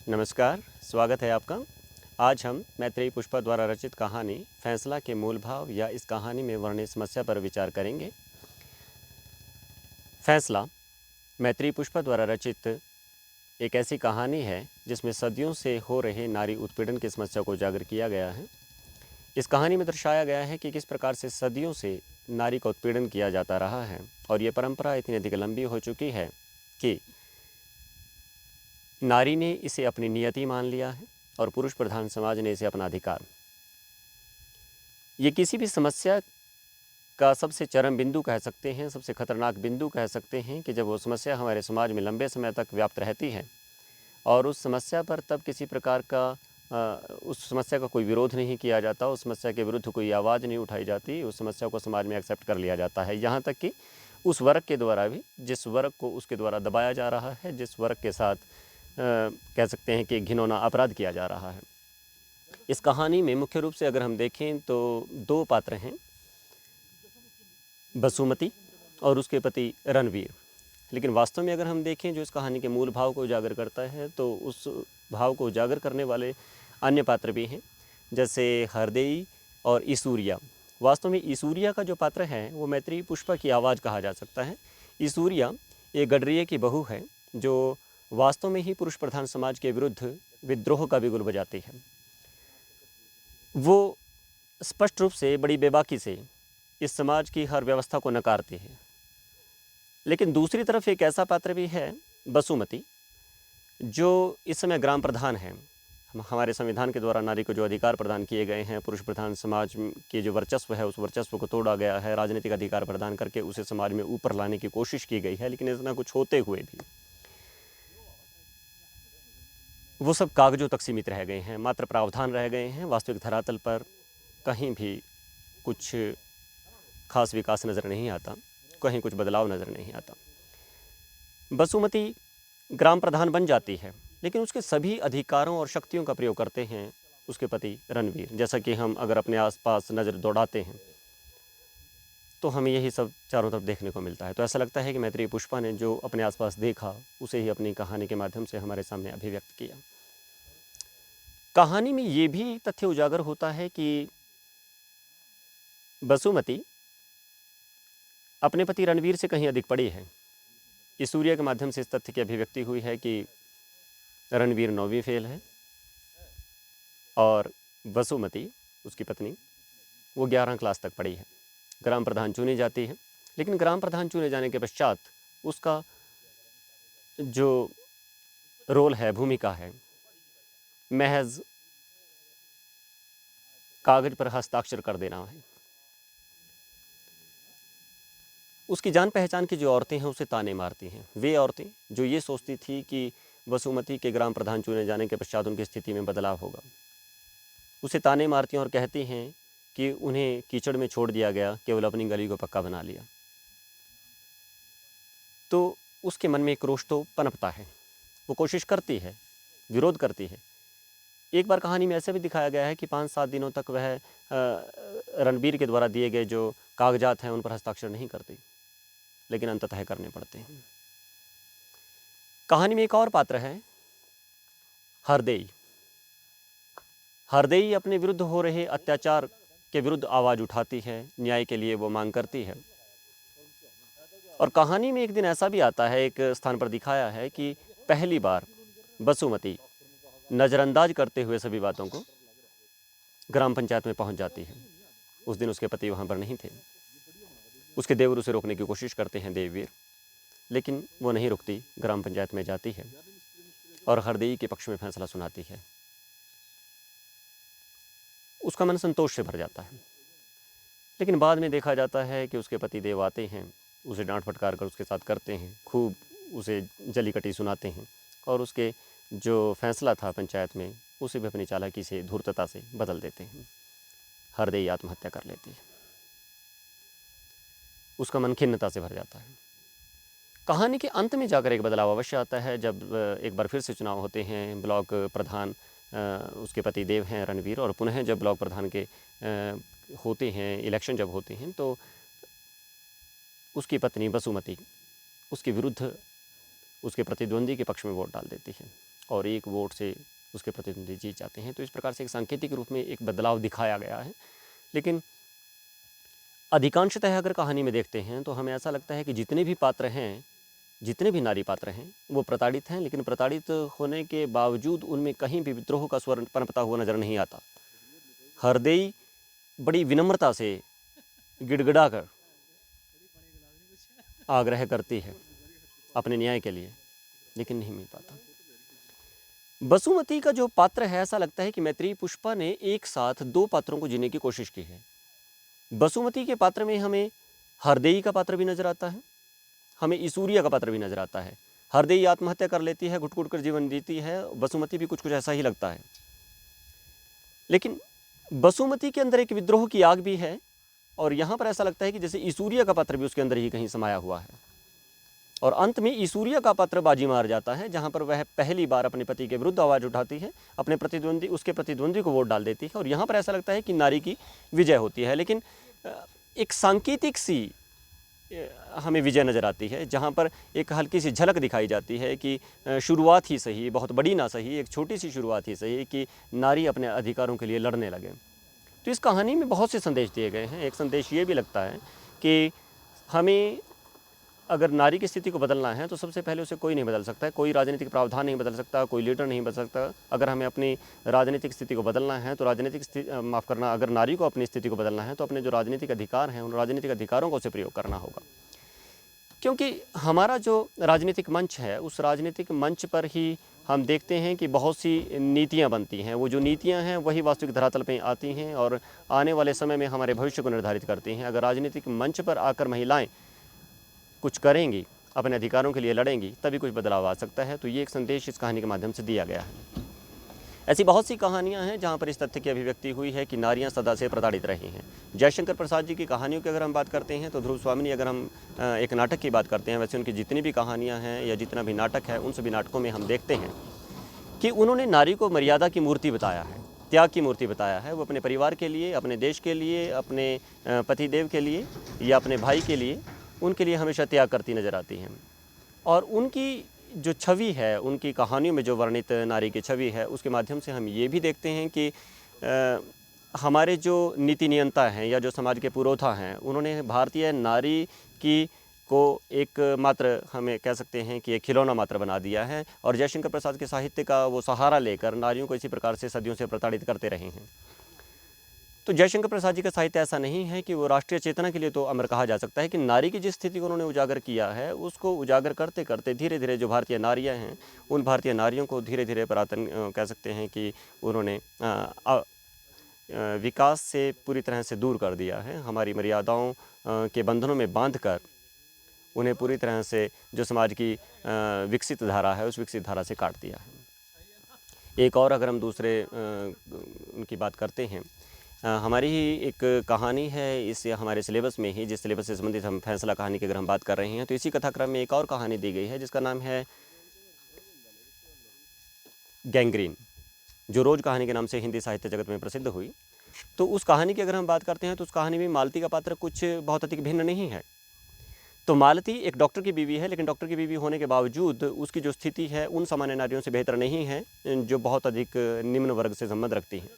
नमस्कार, स्वागत है आपका। आज हम मैत्रेयी पुष्पा द्वारा रचित कहानी फैसला के मूल भाव या इस कहानी में वर्णित समस्या पर विचार करेंगे। फैसला मैत्रेयी पुष्पा द्वारा रचित एक ऐसी कहानी है जिसमें सदियों से हो रहे नारी उत्पीड़न की समस्या को उजागर किया गया है। इस कहानी में दर्शाया गया है कि किस प्रकार से सदियों से नारी का उत्पीड़न किया जाता रहा है और ये परंपरा इतनी अधिक लंबी हो चुकी है कि नारी ने इसे अपनी नियति मान लिया है और पुरुष प्रधान समाज ने इसे अपना अधिकार। ये किसी भी समस्या का सबसे चरम बिंदु कह सकते हैं, सबसे खतरनाक बिंदु कह सकते हैं कि जब वो समस्या हमारे समाज में लंबे समय तक व्याप्त रहती है और उस समस्या पर तब किसी प्रकार का उस समस्या का कोई विरोध नहीं किया जाता, उस समस्या के विरुद्ध कोई आवाज़ नहीं उठाई जाती, उस समस्या को समाज में एक्सेप्ट कर लिया जाता है। यहाँ तक कि उस वर्ग के द्वारा भी, जिस वर्ग को उसके द्वारा दबाया जा रहा है, जिस वर्ग के साथ कह सकते हैं कि घिनौना अपराध किया जा रहा है। इस कहानी में मुख्य रूप से अगर हम देखें तो दो पात्र हैं, बसुमती और उसके पति रणवीर। लेकिन वास्तव में अगर हम देखें जो इस कहानी के मूल भाव को उजागर करता है तो उस भाव को उजागर करने वाले अन्य पात्र भी हैं, जैसे हरदेई और ईसूरिया। वास्तव में ईसूरिया का जो पात्र है वो मैत्रेयी पुष्पा की आवाज़ कहा जा सकता है। ईसूरिया एक गडरिये की बहू है जो वास्तव में ही पुरुष प्रधान समाज के विरुद्ध विद्रोह का बिगुल बजाती है। वो स्पष्ट रूप से बड़ी बेबाकी से इस समाज की हर व्यवस्था को नकारती है। लेकिन दूसरी तरफ एक ऐसा पात्र भी है, बसुमती, जो इस समय ग्राम प्रधान है। हमारे संविधान के द्वारा नारी को जो अधिकार प्रदान किए गए हैं, पुरुष प्रधान समाज के जो वर्चस्व है उस वर्चस्व को तोड़ा गया है, राजनीतिक अधिकार प्रदान करके उसे समाज में ऊपर लाने की कोशिश की गई है। लेकिन इतना कुछ होते हुए भी वो सब कागजों तक सीमित रह गए हैं, मात्र प्रावधान रह गए हैं। वास्तविक धरातल पर कहीं भी कुछ खास विकास नज़र नहीं आता, कहीं कुछ बदलाव नज़र नहीं आता। बसुमती ग्राम प्रधान बन जाती है, लेकिन उसके सभी अधिकारों और शक्तियों का प्रयोग करते हैं उसके पति रणवीर। जैसा कि हम अगर अपने आसपास नज़र दौड़ाते हैं तो हमें यही सब चारों तरफ देखने को मिलता है। तो ऐसा लगता है कि मैत्रेयी पुष्पा ने जो अपने आसपास देखा उसे ही अपनी कहानी के माध्यम से हमारे सामने अभिव्यक्त किया। कहानी में ये भी तथ्य उजागर होता है कि बसुमती अपने पति रणवीर से कहीं अधिक पड़ी है। इस सूर्य के माध्यम से इस तथ्य की अभिव्यक्ति हुई है कि रणवीर 9वीं फेल है और बसुमती उसकी पत्नी वो 11 क्लास तक पढ़ी है। ग्राम प्रधान चुनी जाती है, लेकिन ग्राम प्रधान चुने जाने के पश्चात उसका जो रोल है, भूमिका है, महज कागज पर हस्ताक्षर कर देना है। उसकी जान पहचान की जो औरतें हैं उसे ताने मारती हैं। वे औरतें जो ये सोचती थी कि बसुमती के ग्राम प्रधान चुने जाने के पश्चात उनकी स्थिति में बदलाव होगा, उसे ताने मारती हैं और कहती हैं कि उन्हें कीचड़ में छोड़ दिया गया, केवल अपनी गली को पक्का बना लिया। तो उसके मन में एक रोष तो पनपता है, वो कोशिश करती है, विरोध करती है। एक बार कहानी में ऐसे भी दिखाया गया है कि 5-7 दिनों तक वह रणबीर के द्वारा दिए गए जो कागजात हैं उन पर हस्ताक्षर नहीं करती, लेकिन अंततः करने पड़ते हैं। कहानी में एक और पात्र है, हरदेई। हरदेई अपने विरुद्ध हो रहे अत्याचार के विरुद्ध आवाज़ उठाती है, न्याय के लिए वो मांग करती है। और कहानी में एक दिन ऐसा भी आता है, एक स्थान पर दिखाया है कि पहली बार बसुमती नज़रअंदाज करते हुए सभी बातों को ग्राम पंचायत में पहुंच जाती है। उस दिन उसके पति वहां पर नहीं थे। उसके देवर उसे रोकने की कोशिश करते हैं, देववीर, लेकिन वो नहीं रुकती, ग्राम पंचायत में जाती है और हरदेई के पक्ष में फैसला सुनाती है। उसका मन संतोष से भर जाता है। लेकिन बाद में देखा जाता है कि उसके पति देव आते हैं, उसे डांट फटकार कर उसके साथ करते हैं, खूब उसे जली कटी सुनाते हैं और उसके जो फैसला था पंचायत में उसे भी अपनी चालाकी से, धूर्तता से बदल देते हैं। हरदेई आत्महत्या कर लेती है। उसका मन खिन्नता से भर जाता है। कहानी के अंत में जाकर एक बदलाव अवश्य आता है, जब एक बार फिर से चुनाव होते हैं। ब्लॉक प्रधान उसके पति देव हैं, रणवीर, और पुनः जब ब्लॉक प्रधान के होते हैं, इलेक्शन जब होते हैं, तो उसकी पत्नी बसुमती उसके विरुद्ध, उसके प्रतिद्वंदी के पक्ष में वोट डाल देती है और 1 वोट से उसके प्रतिद्वंदी जीत जाते हैं। तो इस प्रकार से एक सांकेतिक रूप में एक बदलाव दिखाया गया है। लेकिन अधिकांशतः अगर कहानी में देखते हैं तो हमें ऐसा लगता है कि जितने भी पात्र हैं, जितने भी नारी पात्र हैं, वो प्रताड़ित हैं, लेकिन प्रताड़ित होने के बावजूद उनमें कहीं भी विद्रोह का स्वर पनपता हुआ नज़र नहीं आता। हरदेई बड़ी विनम्रता से गिड़गिड़ा कर आग्रह करती है अपने न्याय के लिए, लेकिन नहीं मिल पाता। बसुमती का जो पात्र है, ऐसा लगता है कि मैत्रेयी पुष्पा ने एक साथ 2 पात्रों को जीने की कोशिश की है। बसुमती के पात्र में हमें हरदेई का पात्र भी नजर आता है, हमें इसूरिया का पात्र भी नजर आता है। हरदेई आत्महत्या कर लेती है, घुट-घुट कर जीवन जीती है, बसुमती भी कुछ-कुछ ऐसा ही लगता है। लेकिन बसुमती के अंदर एक विद्रोह की आग भी है, और यहाँ पर ऐसा लगता है कि जैसे इसूरिया का पात्र भी उसके अंदर ही कहीं समाया हुआ है। और अंत में इसूरिया का पात्र बाजी मार जाता है, जहाँ पर वह पहली बार अपने पति के विरुद्ध आवाज़ उठाती है, अपने प्रतिद्वंदी उसके प्रतिद्वंदी को वोट डाल देती है, और यहाँ पर ऐसा लगता है कि नारी की विजय होती है। लेकिन एक सांकेतिक सी हमें विजय नज़र आती है, जहाँ पर एक हल्की सी झलक दिखाई जाती है कि शुरुआत ही सही, बहुत बड़ी ना सही, एक छोटी सी शुरुआत ही सही कि नारी अपने अधिकारों के लिए लड़ने लगे। तो इस कहानी में बहुत से संदेश दिए गए हैं। एक संदेश ये भी लगता है कि हमें अगर नारी की स्थिति को बदलना है तो सबसे पहले उसे कोई नहीं बदल सकता है, कोई राजनीतिक प्रावधान नहीं बदल सकता, कोई लीडर नहीं बदल सकता। अगर हमें अपनी राजनीतिक स्थिति को बदलना है तो अगर नारी को अपनी स्थिति को बदलना है तो अपने जो राजनीतिक अधिकार हैं उन राजनीतिक अधिकारों का उसे प्रयोग करना होगा। क्योंकि हमारा जो राजनीतिक मंच है, उस राजनीतिक मंच पर ही हम देखते हैं कि बहुत सी नीतियाँ बनती हैं। वो जो नीतियाँ हैं वही वास्तविक धरातल पर आती हैं और आने वाले समय में हमारे भविष्य को निर्धारित करती हैं। अगर राजनीतिक मंच पर आकर महिलाएँ कुछ करेंगी, अपने अधिकारों के लिए लड़ेंगी, तभी कुछ बदलाव आ सकता है। तो ये एक संदेश इस कहानी के माध्यम से दिया गया है। ऐसी बहुत सी कहानियाँ हैं जहाँ पर इस तथ्य की अभिव्यक्ति हुई है कि नारियाँ सदा से प्रताड़ित रही हैं। जयशंकर प्रसाद जी की कहानियों की अगर हम बात करते हैं तो ध्रुव स्वामिनी, अगर हम एक नाटक की बात करते हैं, वैसे उनकी जितनी भी कहानियाँ हैं या जितना भी नाटक है, उन सभी नाटकों में हम देखते हैं कि उन्होंने नारी को मर्यादा की मूर्ति बताया है, त्याग की मूर्ति बताया है। वो अपने परिवार के लिए, अपने देश के लिए, अपने पतिदेव के लिए या अपने भाई के लिए, उनके लिए हमेशा त्याग करती नज़र आती हैं। और उनकी जो छवि है, उनकी कहानियों में जो वर्णित नारी की छवि है, उसके माध्यम से हम ये भी देखते हैं कि हमारे जो नीति नियंता हैं या जो समाज के पुरोधा हैं, उन्होंने भारतीय नारी की को एक मात्र, हमें कह सकते हैं कि एक खिलौना मात्र बना दिया है। और जयशंकर प्रसाद के साहित्य का वो सहारा लेकर नारियों को इसी प्रकार से सदियों से प्रताड़ित करते रहे हैं। तो जयशंकर प्रसाद जी का साहित्य ऐसा नहीं है कि वो राष्ट्रीय चेतना के लिए तो अमर कहा जा सकता है, कि नारी की जिस स्थिति को उन्होंने उजागर किया है, उसको उजागर करते करते धीरे धीरे जो भारतीय नारियां हैं, उन भारतीय नारियों को धीरे धीरे परातन कह सकते हैं कि उन्होंने विकास से पूरी तरह से दूर कर दिया है। हमारी मर्यादाओं के बंधनों में बांध कर उन्हें पूरी तरह से जो समाज की विकसित धारा है, उस विकसित धारा से काट दिया है। एक और अगर हम दूसरे उनकी बात करते हैं, हमारी ही एक कहानी है इस हमारे सिलेबस में ही, जिस सिलेबस से संबंधित हम फैसला कहानी की अगर हम बात कर रहे हैं, तो इसी कथाक्रम में एक और कहानी दी गई है जिसका नाम है गैंग्रीन, जो रोज़ कहानी के नाम से हिंदी साहित्य जगत में प्रसिद्ध हुई। तो उस कहानी की अगर हम बात करते हैं तो उस कहानी में मालती का पात्र कुछ बहुत अधिक भिन्न नहीं है। तो मालती एक डॉक्टर की बीवी है, लेकिन डॉक्टर की बीवी होने के बावजूद उसकी जो स्थिति है उन सामान्य नारियों से बेहतर नहीं है, जो बहुत अधिक निम्न वर्ग से संबंध रखती हैं।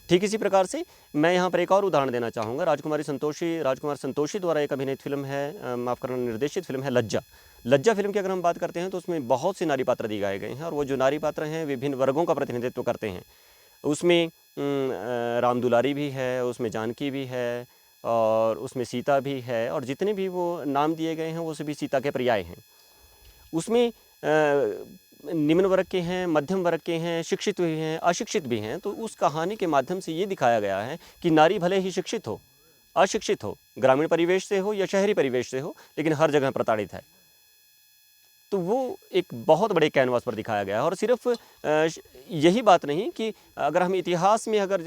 ठीक इसी प्रकार से मैं यहाँ पर एक और उदाहरण देना चाहूँगा। राजकुमार संतोषी द्वारा एक अभिनीत फिल्म है, माफ़ करना, निर्देशित फिल्म है लज्जा। लज्जा फिल्म की अगर हम बात करते हैं तो उसमें बहुत से नारी पात्र दिखाए गए हैं, और वो जो नारी पात्र हैं विभिन्न वर्गों का प्रतिनिधित्व करते हैं। उसमें राम दुलारी भी है, उसमें जानकी भी है, और उसमें सीता भी है, और जितने भी वो नाम दिए गए हैं वो सभी सीता के पर्याय हैं। उसमें निम्न वर्ग के हैं, मध्यम वर्ग के हैं, शिक्षित भी हैं, अशिक्षित भी हैं। तो उस कहानी के माध्यम से ये दिखाया गया है कि नारी भले ही शिक्षित हो, अशिक्षित हो, ग्रामीण परिवेश से हो या शहरी परिवेश से हो, लेकिन हर जगह प्रताड़ित है। तो वो एक बहुत बड़े कैनवास पर दिखाया गया है। और सिर्फ यही बात नहीं कि अगर हम इतिहास में अगर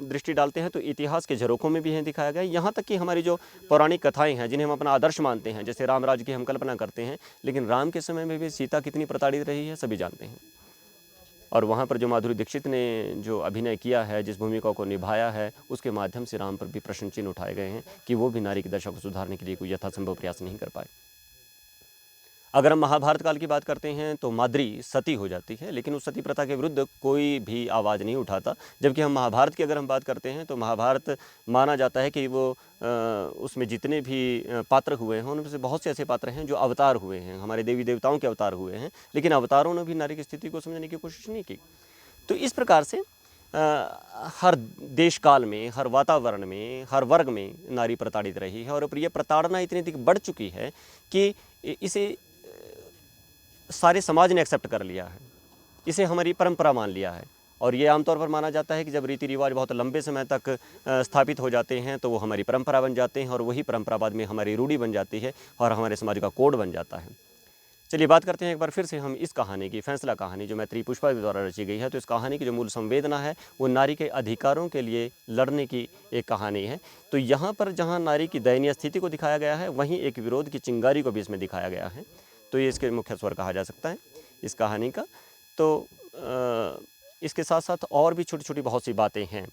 दृष्टि डालते हैं तो इतिहास के झरोखों में भी हैं दिखाया गया है। यहाँ तक कि हमारी जो पौराणिक कथाएं हैं, जिन्हें हम अपना आदर्श मानते हैं, जैसे राम राज्य की हम कल्पना करते हैं, लेकिन राम के समय में भी सीता कितनी प्रताड़ित रही है सभी जानते हैं। और वहाँ पर जो माधुरी दीक्षित ने जो अभिनय किया है, जिस भूमिका को निभाया है, उसके माध्यम से राम पर भी प्रश्न चिन्ह उठाए गए हैं कि वो भी नारी की दशा को सुधारने के लिए कोई यथासंभव प्रयास नहीं कर पाए। अगर हम महाभारत काल की बात करते हैं तो माद्री सती हो जाती है, लेकिन उस सती प्रथा के विरुद्ध कोई भी आवाज़ नहीं उठाता। जबकि हम महाभारत की अगर हम बात करते हैं तो महाभारत माना जाता है कि वो उसमें जितने भी पात्र हुए हैं उनमें से बहुत से ऐसे पात्र हैं जो अवतार हुए हैं, हमारे देवी देवताओं के अवतार हुए हैं, लेकिन अवतारों ने भी नारी की स्थिति को समझने की कोशिश नहीं की। तो इस प्रकार से हर देश काल में, हर वातावरण में, हर वर्ग में नारी प्रताड़ित रही है और ये प्रताड़ना इतनी अधिक बढ़ चुकी है कि इसे सारे समाज ने एक्सेप्ट कर लिया है, इसे हमारी परंपरा मान लिया है। और ये आमतौर पर माना जाता है कि जब रीति रिवाज बहुत लंबे समय तक स्थापित हो जाते हैं तो वो हमारी परंपरा बन जाते हैं और वही परंपरा बाद में हमारी रूढ़ी बन जाती है और हमारे समाज का कोड बन जाता है। चलिए बात करते हैं एक बार फिर से हम इस कहानी की, फैसला कहानी जो मैत्री पुष्पा के द्वारा रची गई है। तो इस कहानी की जो मूल संवेदना है वो नारी के अधिकारों के लिए लड़ने की एक कहानी है। तो यहाँ पर जहाँ नारी की दयनीय स्थिति को दिखाया गया है, वहीं एक विरोध की चिंगारी को भी इसमें दिखाया गया है। तो ये इसके मुख्य स्वर कहा जा सकता है इस कहानी का। तो इसके साथ साथ और भी छोटी छोटी बहुत सी बातें हैं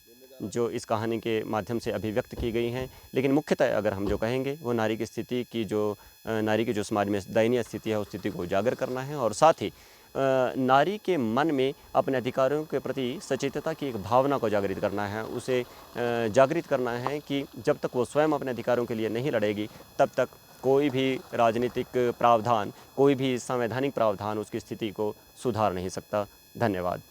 जो इस कहानी के माध्यम से अभिव्यक्त की गई हैं, लेकिन मुख्यतः अगर हम जो कहेंगे वो नारी की स्थिति की नारी की जो समाज में दयनीय स्थिति है उस स्थिति को उजागर करना है और साथ ही नारी के मन में अपने अधिकारों के प्रति सचेतता की एक भावना को जागृत करना है, उसे जागृत करना है कि जब तक वो स्वयं अपने अधिकारों के लिए नहीं लड़ेगी तब तक कोई भी राजनीतिक प्रावधान, कोई भी संवैधानिक प्रावधान उसकी स्थिति को सुधार नहीं सकता। धन्यवाद।